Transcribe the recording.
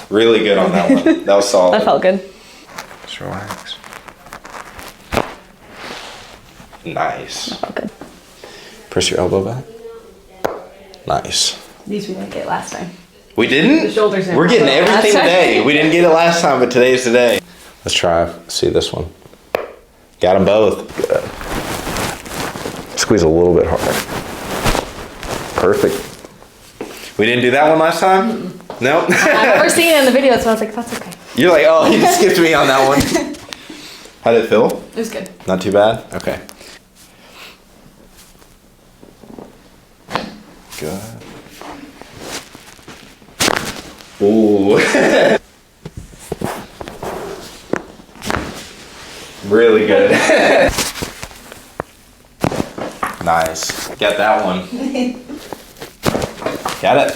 Really good on that one. That was solid. That felt good. Just relax. Nice. That felt good. Press your elbow back. Nice. These we didn't get last time. We didn't? The shoulders never We're getting fell last everything time. today. We didn't get it last time, but today's today. Let's try. See this one. Got them both. Good. Squeeze a little bit harder. Perfect. We didn't do that one last time? Nope. I've never seen it in the video, so I was like, that's okay. You're like, oh, you skipped me on that one. How did it feel? It was good. Not too bad? Okay. Good. Ooh. Really good. Nice. Got that one. Got it.